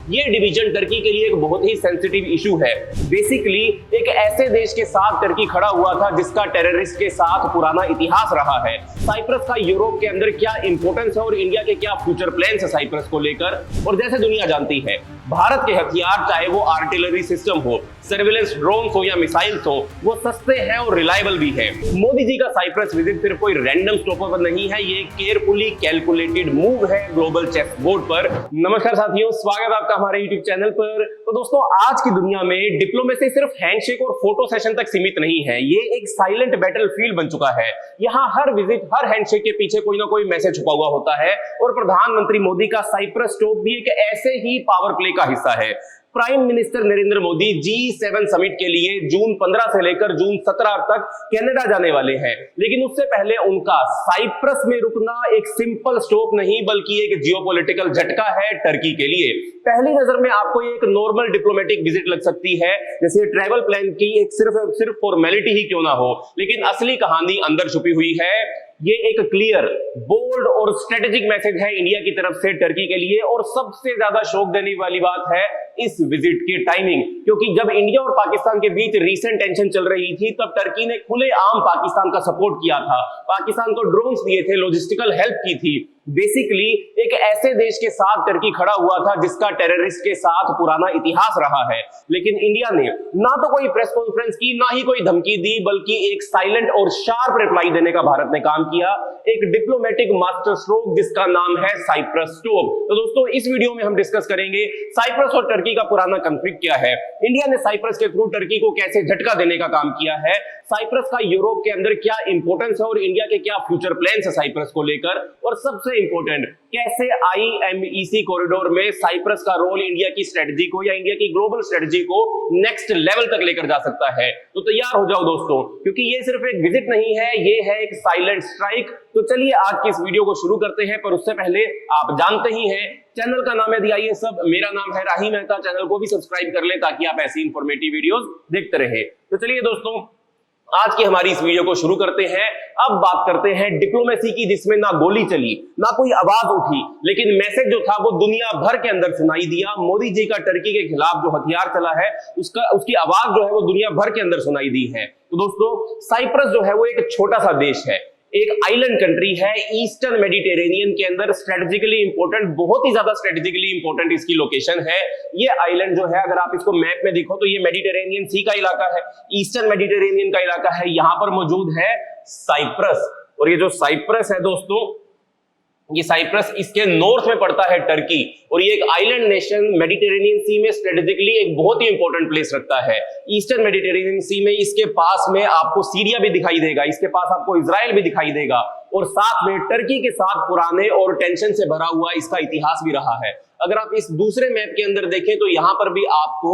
ये division Turkey के लिए एक बहुत ही सेंसिटिव इशू है। बेसिकली एक ऐसे देश के साथ टर्की खड़ा हुआ था जिसका टेररिस्ट के साथ पुराना इतिहास रहा है। साइप्रस का यूरोप के अंदर क्या इंपॉर्टेंस है और इंडिया के क्या फ्यूचर प्लान्स है साइप्रस को लेकर। और जैसे दुनिया जानती है, भारत के हथियार, चाहे वो आर्टिलरी सिस्टम हो, सर्विलेंस ड्रोन हो या मिसाइल्स हो, वो सस्ते हैं और रिलायबल भी है। मोदी जी का साइप्रस विजिट सिर्फ कोई रैंडम स्टॉपर नहीं है, ये केयरफुली कैलकुलेटेड मूव है ग्लोबल चेस बोर्ड पर। नमस्कार साथियों, स्वागत है आपका हमारे यूट्यूब चैनल पर। तो दोस्तों, आज की दुनिया में डिप्लोमेसी सिर्फ हैंडशेक और फोटो सेशन तक सीमित नहीं है, ये एक साइलेंट बैटलफील्ड बन चुका है। यहाँ हर विजिट, हर हैंडशेक के पीछे कोई ना कोई मैसेज छुपा हुआ होता है और प्रधानमंत्री मोदी का साइप्रस स्टॉप भी एक ऐसे ही पावर प्ले का हिस्सा है। Prime minister Narendra Modi G7 summit के लिए जून 15 से लेकर जून 17 तक कनाडा जाने वाले हैं, लेकिन उससे पहले उनका साइप्रस में रुकना एक सिंपल स्टॉप नहीं बल्कि एक जियोपॉलिटिकल झटका है टर्की के लिए। पहली नजर में आपको ये एक नॉर्मल डिप्लोमेटिक विजिट लग सकती है, जैसे ट्रैवल प्लान की एक सिर्फ फॉर्मेलिटी ही क्यों ना हो, लेकिन असली कहानी अंदर छुपी हुई है। ये एक क्लियर, बोल्ड और स्ट्रेटेजिक मैसेज है इंडिया की तरफ से टर्की के लिए। और सबसे ज्यादा शौक देने वाली बात है इस विजिट की टाइमिंग, क्योंकि जब इंडिया और पाकिस्तान के बीच रीसेंट टेंशन चल रही थी तब टर्की ने खुलेआम पाकिस्तान का सपोर्ट किया था, पाकिस्तान को ड्रोन्स दिए थे, लॉजिस्टिकल हेल्प की थी। बेसिकली एक ऐसे देश के साथ टर्की खड़ा हुआ था जिसका टेररिस्ट के साथ पुराना इतिहास रहा है, लेकिन इंडिया ने ना तो कोई प्रेस कॉन्फ्रेंस की, ना ही कोई धमकी दी, बल्कि एक साइलेंट और शार्प रिप्लाई देने का भारत ने काम किया, एक डिप्लोमेटिक मास्टर स्ट्रोक जिसका नाम है साइप्रस स्टॉप। तो दोस्तों, इस वीडियो में हम डिस्कस करेंगे साइप्रस और टर्की का पुराना कॉन्फ्लिक्ट क्या है, इंडिया ने साइप्रस के थ्रू टर्की को कैसे झटका देने का काम किया है, साइप्रस का यूरोप के अंदर क्या इंपॉर्टेंस है और इंडिया के क्या फ्यूचर प्लान्स है साइप्रस को लेकर, और सबसे इंपॉर्टेंट, कैसे IMEC कॉरिडोर में साइप्रस का रोल इंडिया की स्ट्रेटजी को या इंडिया की ग्लोबल स्ट्रेटजी को नेक्स्ट लेवल तक लेकर जा सकता है। तो तैयार हो जाओ दोस्तों, क्योंकि ये सिर्फ एक विजिट नहीं है, ये है एक साइलेंट स्ट्राइक। तो चलिए आज की इस वीडियो को शुरू करते हैं, पर उससे पहले आप जानते ही हैं चैनल का नाम है दी IAS सब, मेरा नाम है राही मेहता। चैनल को भी सब्सक्राइब कर लें ताकि आप ऐसी इंफॉर्मेटिव वीडियोस देखते रहे। तो चलिए दोस्तों, आज की हमारी इस वीडियो को शुरू करते हैं। अब बात करते हैं डिप्लोमेसी की, जिसमें ना गोली चली, ना कोई आवाज उठी, लेकिन मैसेज जो था वो दुनिया भर के अंदर सुनाई दिया। मोदी जी का टर्की के खिलाफ जो हथियार चला है उसकी आवाज जो है वो दुनिया भर के अंदर सुनाई दी है। तो दोस्तों, साइप्रस जो है वो एक छोटा सा देश है, एक आइलैंड कंट्री है ईस्टर्न मेडिटेरेनियन के अंदर, स्ट्रेटेजिकली इंपॉर्टेंट, बहुत ही ज्यादा स्ट्रेटेजिकली इंपॉर्टेंट इसकी लोकेशन है। ये आइलैंड जो है, अगर आप इसको मैप में देखो तो ये मेडिटेरेनियन सी का इलाका है, ईस्टर्न मेडिटेरेनियन का इलाका है, यहां पर मौजूद है साइप्रस। और ये जो साइप्रस है दोस्तों, ये साइप्रस इसके नॉर्थ में पड़ता है टर्की, और ये एक आइलैंड नेशन मेडिटेरेनियन सी में स्ट्रेटेजिकली एक बहुत ही इंपॉर्टेंट प्लेस रखता है। ईस्टर्न मेडिटेरेनियन सी में इसके पास में आपको सीरिया भी दिखाई देगा, इसके पास आपको इजराइल भी दिखाई देगा, और साथ में टर्की के साथ पुराने और टेंशन से भरा हुआ इसका इतिहास भी रहा है। अगर आप इस दूसरे मैप के अंदर देखें तो यहां पर भी आपको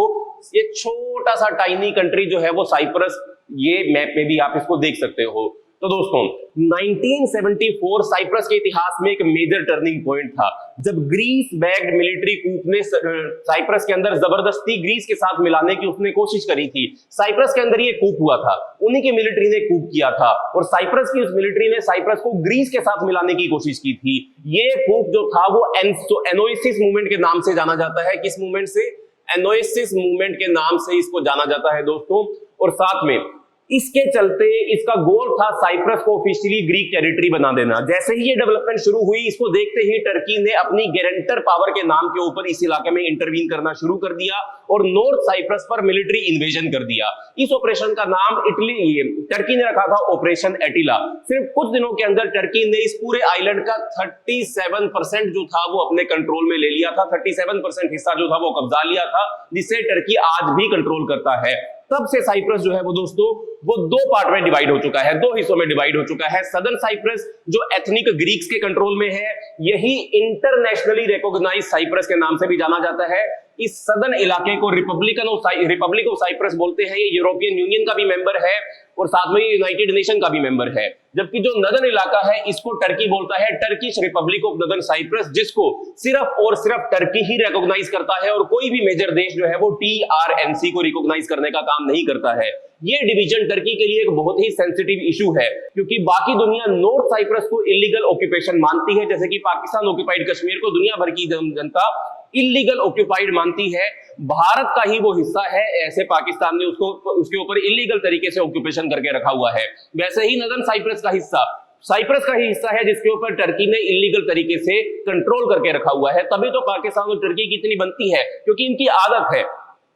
ये छोटा सा टाइनी कंट्री जो है वो साइप्रस, ये मैप में भी आप इसको देख सकते हो। तो दोस्तों, 1974 साइप्रस के इतिहास में एक मेजर टर्निंग पॉइंट था, जब ग्रीस बैक्ड मिलिट्री कूप ने साइप्रस के अंदर जबरदस्ती ग्रीस के साथ मिलाने की उसने कोशिश करी थी। साइप्रस के अंदर ये कूप हुआ था, उन्हीं की मिलिट्री ने कूप किया था, और साइप्रस की उस मिलिट्री ने साइप्रस को ग्रीस के साथ मिलाने की कोशिश की थी। ये कूप जो था वो एनोसिस मूवमेंट के नाम से जाना जाता है। किस मूवमेंट से? एनोसिस मूवमेंट के नाम से इसको जाना जाता है दोस्तों। और साथ में इसके चलते इसका गोल था साइप्रस को ऑफिशियली ग्रीक टेरिटरी बना देना। जैसे ही ये डेवलपमेंट शुरू हुई, इसको देखते ही टर्की ने अपनी गारंटर पावर के नाम के ऊपर इस इलाके में इंटरवीन करना शुरू कर दिया और नॉर्थ साइप्रस पर मिलिट्री इन्वेजन कर दिया। इस ऑपरेशन का नाम टर्की ने रखा था ऑपरेशन एटिला। सिर्फ कुछ दिनों के अंदर टर्की ने इस पूरे आइलैंड का 37% जो था वो अपने कंट्रोल में ले लिया था, 37% हिस्सा जो था वो कब्जा लिया था, जिसे टर्की आज भी कंट्रोल करता है। तब से साइप्रस जो है वो दोस्तों वो दो पार्ट में डिवाइड हो चुका है, दो हिस्सों में डिवाइड हो चुका है। सदर्न साइप्रस जो एथनिक ग्रीक्स के कंट्रोल में है, यही इंटरनेशनली रिकॉग्नाइज साइप्रस के नाम से भी जाना जाता है। इस सदर्न इलाके को रिपब्लिक ऑफ साइप्रस बोलते हैं, ये यूरोपियन यूनियन का भी मेंबर है। और साथ में यूनाइटेड नेशन का भी मेंबर है। जबकि जो नदर्न इलाका है इसको टर्की बोलता है, Turkish republic of northern Cyprus, जिसको सिर्फ और सिर्फ टर्की ही रिकॉग्नाइज करता है और कोई भी मेजर देश जो है वो TRNC को रिकॉग्नाइज करने का काम नहीं करता है। ये डिवीजन टर्की के लिए एक बहुत ही सेंसिटिव इशू है, क्योंकि बाकी दुनिया नॉर्थ साइप्रस को इलीगल ऑक्यूपेशन मानती है, जैसे कि पाकिस्तान ऑक्यूपाइड कश्मीर को दुनिया भर की जनता इलीगल ऑक्यूपाइड मानती है। भारत का ही वो हिस्सा है, ऐसे पाकिस्तान ने उसके ऊपर इलीगल तरीके से ऑक्यूपेशन करके रखा हुआ है। वैसे ही नदर्न साइप्रस का ही हिस्सा है जिसके ऊपर टर्की ने इलीगल तरीके से कंट्रोल करके रखा हुआ है। तभी तो पाकिस्तान और टर्की की इतनी बनती है, क्योंकि इनकी आदत है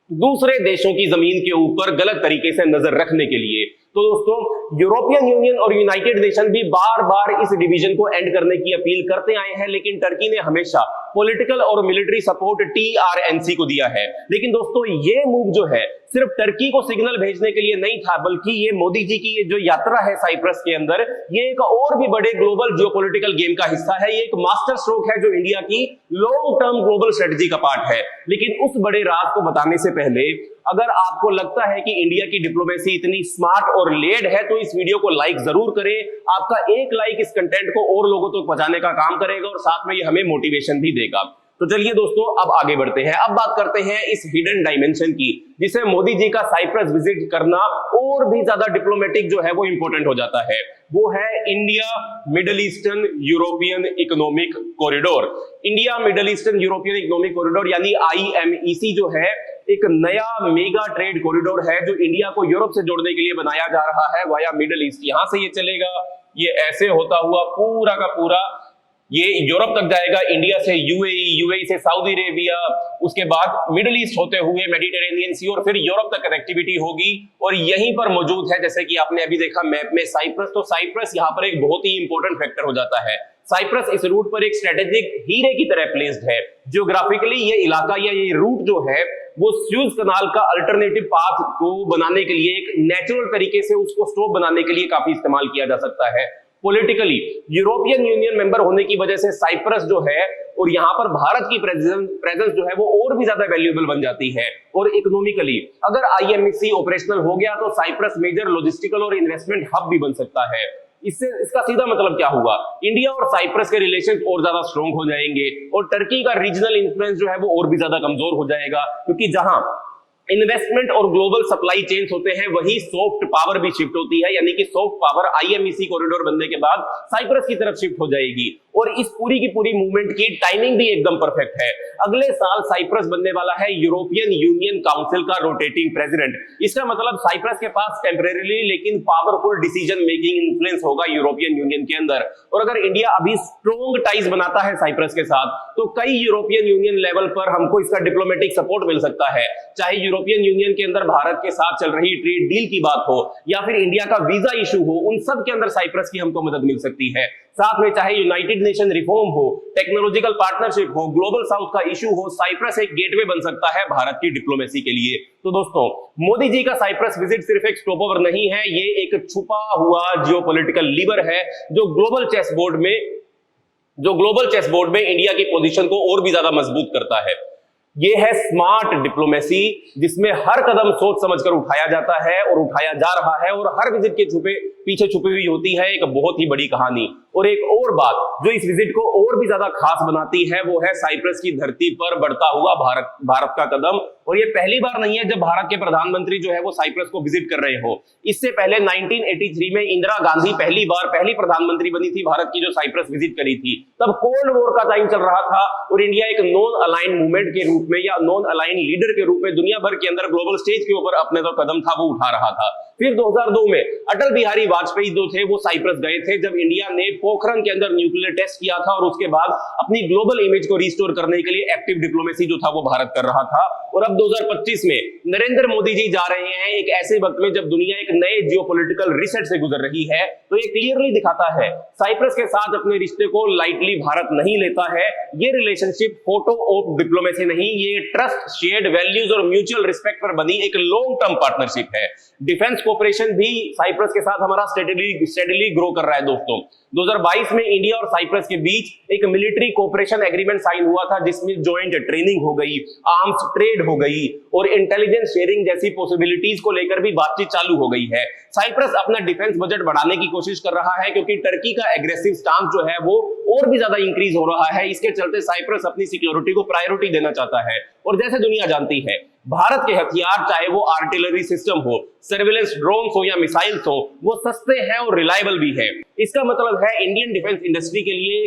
दूसरे देशों की जमीन के ऊपर गलत तरीके से नजर रखने के लिए। तो दोस्तों, यूरोपियन यूनियन और यूनाइटेड नेशन भी बार बार इस डिवीजन को एंड करने की अपील करते आए हैं, लेकिन टर्की ने हमेशा पॉलिटिकल और मिलिट्री सपोर्ट TRNC को दिया है। लेकिन दोस्तों, ये मूव जो है सिर्फ टर्की को सिग्नल भेजने के लिए नहीं था, बल्कि ये मोदी जी की ये जो यात्रा है साइप्रस के अंदर, ये एक और भी बड़े ग्लोबल जियोपॉलिटिकल गेम का हिस्सा है। ये एक मास्टर स्ट्रोक है जो इंडिया की लॉन्ग टर्म ग्लोबल स्ट्रेटजी का पार्ट है। लेकिन उस बड़े राज को बताने से पहले, अगर आपको लगता है कि इंडिया की डिप्लोमेसी इतनी स्मार्ट और लेड है, तो इस वीडियो को लाइक जरूर करें। आपका एक लाइक इस कंटेंट को और लोगों तक पहुंचाने का काम करेगा और साथ में ये हमें मोटिवेशन भी देगा। तो चलिए दोस्तों, अब आगे बढ़ते हैं। अब बात करते हैं इस हिडन डायमेंशन की, जिसे मोदी जी का साइप्रस विजिट करना और भी ज्यादा डिप्लोमेटिक जो है वो इंपॉर्टेंट हो जाता है। वो है India middle eastern European economic corridor. India middle eastern European economic corridor यानी IMEC जो है, एक नया मेगा ट्रेड कॉरिडोर है जो इंडिया को यूरोप से जोड़ने के लिए बनाया जा रहा है वाया मिडिल ईस्ट। यहां से ये चलेगा, ये ऐसे होता हुआ पूरा का पूरा ये यूरोप तक जाएगा, इंडिया से UAE से सऊदी अरेबिया, उसके बाद मिडिल ईस्ट होते हुए मेडिटेरेनियन सी, और फिर यूरोप तक कनेक्टिविटी होगी। और यहीं पर मौजूद है, जैसे कि आपने अभी देखा मैप में, साइप्रस। तो साइप्रस यहाँ पर एक बहुत ही इंपॉर्टेंट फैक्टर हो जाता है। साइप्रस इस रूट पर एक स्ट्रेटेजिक हीरे की तरह प्लेस्ड है। जियोग्राफिकली ये इलाका या ये रूट जो है वो स्यूज कनाल का अल्टरनेटिव पाथ को बनाने के लिए, एक नेचुरल तरीके से उसको स्टॉप बनाने के लिए काफी इस्तेमाल किया जा सकता है। पॉलिटिकली यूरोपियन यूनियन मेंबर होने की वजह से साइप्रस जो है और यहां पर भारत की प्रेजेंस जो है वो और भी ज्यादा वैल्यूएबल बन जाती है। और इकोनॉमिकली अगर IMEC ऑपरेशनल हो गया तो साइप्रस मेजर लॉजिस्टिकल और इन्वेस्टमेंट हब भी बन सकता है। इसका सीधा मतलब क्या हुआ, इंडिया और साइप्रस के रिलेशन और ज्यादा स्ट्रॉन्ग हो जाएंगे और टर्की का रीजनल इन्फ्लुएंस जो है वो और भी ज्यादा कमजोर हो जाएगा, क्योंकि जहां इन्वेस्टमेंट और ग्लोबल सप्लाई चेन्स होते हैं वही सॉफ्ट पावर भी शिफ्ट होती है, यानी कि सॉफ्ट पावर IMEC कॉरिडोर बनने के बाद साइप्रस की तरफ शिफ्ट हो जाएगी। और इस पूरी की पूरी मूवमेंट की टाइमिंग भी एकदम परफेक्ट है। अगले साल साइप्रस बनने वाला है यूरोपियन यूनियन काउंसिल का रोटेटिंग प्रेसिडेंट। इसका मतलब साइप्रस के पास टेम्परेरीली लेकिन पावरफुल डिसीजन मेकिंग इन्फ्लुएंस होगा यूरोपियन यूनियन के अंदर। और अगर इंडिया अभी स्ट्रॉन्ग टाइज बनाता है साइप्रस के साथ, तो कई यूरोपियन यूनियन लेवल पर हमको इसका डिप्लोमेटिक सपोर्ट मिल सकता है। चाहे यूरोपियन यूनियन के अंदर भारत के साथ चल रही ट्रेड डील की बात हो या फिर इंडिया का वीजा इशू हो, उन सब के अंदर साइप्रस की हमको मदद मिल सकती है। साथ में चाहे यूनाइटेड नेशन रिफॉर्म हो, टेक्नोलॉजिकल पार्टनरशिप हो, ग्लोबल साउथ का इशू हो, साइप्रस एक गेटवे बन सकता है भारत की डिप्लोमेसी के लिए। तो दोस्तों, मोदी जी का साइप्रस विजिट सिर्फ एक स्टॉपओवर नहीं है, ये एक छुपा हुआ जियोपॉलिटिकल लीवर है जो ग्लोबल चेस बोर्ड में इंडिया की पोजीशन को और भी ज्यादा मजबूत करता है। ये है स्मार्ट डिप्लोमेसी, जिसमें हर कदम सोच समझकर उठाया जाता है और उठाया जा रहा है, और हर विजिट के पीछे छुपी हुई होती है एक बहुत ही बड़ी कहानी। और एक और बात जो इस विजिट को और भी ज्यादा खास बनाती है वो है साइप्रस की धरती पर बढ़ता हुआ भारत का कदम। और ये पहली बार नहीं है जब भारत के प्रधानमंत्री जो है वो साइप्रस को विजिट कर रहे हो। इससे पहले 1983 में इंदिरा गांधी पहली प्रधानमंत्री बनी थी भारत की, जो साइप्रस विजिट करी थी। तब कोल्ड वॉर का टाइम चल रहा था और इंडिया एक नॉन अलाइन मूवमेंट के रूप में या नॉन अलाइन लीडर के रूप में दुनिया भर के अंदर ग्लोबल स्टेज के ऊपर अपने जो कदम था वो उठा रहा था। फिर 2002 में अटल बिहारी वाजपेयी जो थे वो साइप्रस गए थे, जब इंडिया ने पोखरण के अंदर न्यूक्लियर टेस्ट किया था, और उसके बाद अपनी ग्लोबल इमेज को रिस्टोर करने के लिए एक्टिव डिप्लोमेसी जो था वो भारत कर रहा था। और अब 2025 में नरेंद्र मोदी जी जा रहे हैं एक ऐसे वक्त में जब दुनिया एक नए जियोपॉलिटिकल रीसेट से गुजर रही है। तो ये क्लियरली दिखाता है साइप्रस के साथ अपने रिश्ते को लाइटली भारत नहीं लेता है। ये रिलेशनशिप फोटो ऑफ डिप्लोमेसी नहीं, ये ट्रस्ट, शेयर्ड वैल्यूज और म्यूचुअल रिस्पेक्ट पर बनी एक लॉन्ग टर्म पार्टनरशिप है। डिफेंस कोऑपरेशन भी साइप्रस के साथ हमारा स्टेडीली ग्रो कर रहा है दोस्तों। 2022 में इंडिया और साइप्रस के बीच एक मिलिट्री कोऑपरेशन एग्रीमेंट साइन हुआ था, जिसमें ज्वाइंट ट्रेनिंग हो गई, आर्म्स ट्रेड हो गई और इंटेलिजेंस शेयरिंग जैसी पॉसिबिलिटीज को लेकर भी बातचीत चालू हो गई है। साइप्रस अपना डिफेंस बजट बढ़ाने की कोशिश कर रहा है, क्योंकि टर्की का एग्रेसिव स्टांस जो है वो और भी ज्यादा इंक्रीज हो रहा है। इसके चलते साइप्रस अपनी सिक्योरिटी को प्रायोरिटी देना चाहता है। और जैसे दुनिया जानती है, भारत के हथियार, चाहे वो आर्टिलरी सिस्टम हो, सर्विलेंस ड्रोन्स हो या मिसाइल्स हो, वो सस्ते हैं और रिलायबल भी है। इसका मतलब है इंडियन डिफेंस इंडस्ट्री के लिए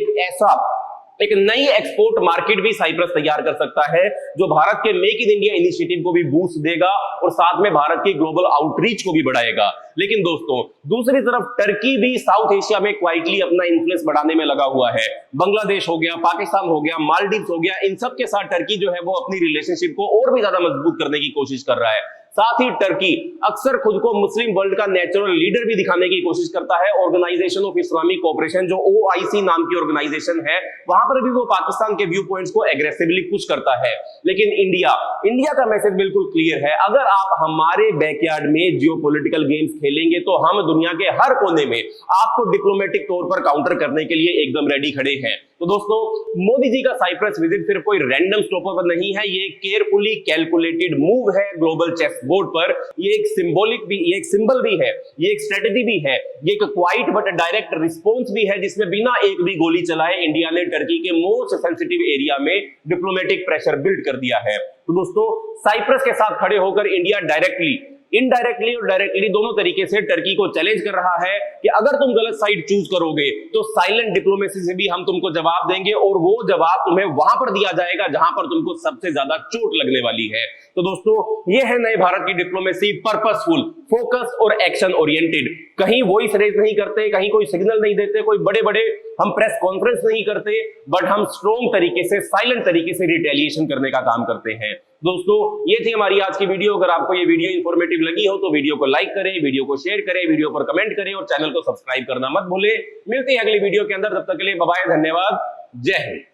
एक नई एक्सपोर्ट मार्केट भी साइप्रस तैयार कर सकता है, जो भारत के मेक इन इंडिया इनिशिएटिव को भी बूस्ट देगा और साथ में भारत की ग्लोबल आउटरीच को भी बढ़ाएगा। लेकिन दोस्तों, दूसरी तरफ टर्की भी साउथ एशिया में क्वाइटली अपना इन्फ्लुएंस बढ़ाने में लगा हुआ है। बांग्लादेश हो गया, पाकिस्तान हो गया, मालदीव्स हो गया, इन सब के साथ टर्की जो है वो अपनी रिलेशनशिप को और भी ज्यादा मजबूत करने की कोशिश कर रहा है। साथ ही टर्की अक्सर खुद को मुस्लिम वर्ल्ड का नेचुरल लीडर भी दिखाने की कोशिश करता है। ऑर्गेनाइजेशन ऑफ इस्लामिक कोऑपरेशन, जो OIC नाम की ऑर्गेनाइजेशन है, वहां पर भी वो पाकिस्तान के व्यू पॉइंट्स को एग्रेसिवली पुश करता है। लेकिन इंडिया का मैसेज बिल्कुल क्लियर है, अगर आप हमारे बैकयार्ड में जियोपॉलिटिकल गेम्स खेलेंगे तो हम दुनिया के हर कोने में आपको डिप्लोमेटिक तौर पर काउंटर करने के लिए एकदम रेडी खड़े हैं। तो दोस्तों, मोदी जी का साइप्रस विजिट सिर्फ कोई रैंडम स्टॉपर पर नहीं है, ये केयरफुली कैलकुलेटेड मूव है ग्लोबल चेस बोर्ड पर। ये एक सिंबॉलिक भी, ये एक सिंबल भी है, ये एक स्ट्रेटजी भी है, ये एक क्वाइट बट डायरेक्ट रिस्पॉन्स भी है, जिसमें बिना एक भी गोली चलाए इंडिया ने टर्की के मोस्ट सेंसिटिव एरिया में डिप्लोमेटिक प्रेशर बिल्ड कर दिया है। तो दोस्तों, साइप्रस के साथ खड़े होकर इंडिया डायरेक्टली, इनडायरेक्टली और डायरेक्टली दोनों तरीके से टर्की को चैलेंज कर रहा है कि अगर तुम गलत साइड चूज करोगे तो साइलेंट डिप्लोमेसी से भी हम तुमको जवाब देंगे, और वो जवाब तुम्हें वहां पर दिया जाएगा जहां पर तुमको सबसे ज्यादा चोट लगने वाली है। तो दोस्तों, ये है नए भारत की डिप्लोमेसी, पर्पसफुल, फोकस और एक्शन ओरिएंटेड। कहीं वॉइस रेज नहीं करते, कहीं कोई सिग्नल नहीं देते, कोई बड़े बड़े हम प्रेस कॉन्फ्रेंस नहीं करते, बट हम स्ट्रॉन्ग तरीके से, साइलेंट तरीके से रिटेलिएशन करने का काम करते हैं। दोस्तों, ये थी हमारी आज की वीडियो। अगर आपको ये वीडियो इंफॉर्मेटिव लगी हो तो वीडियो को लाइक करें, वीडियो को शेयर करें, वीडियो पर कमेंट करें और चैनल को सब्सक्राइब करना मत भूलें। मिलते हैं अगली वीडियो के अंदर, तब तक के लिए बाय बाय, धन्यवाद, जय हिंद।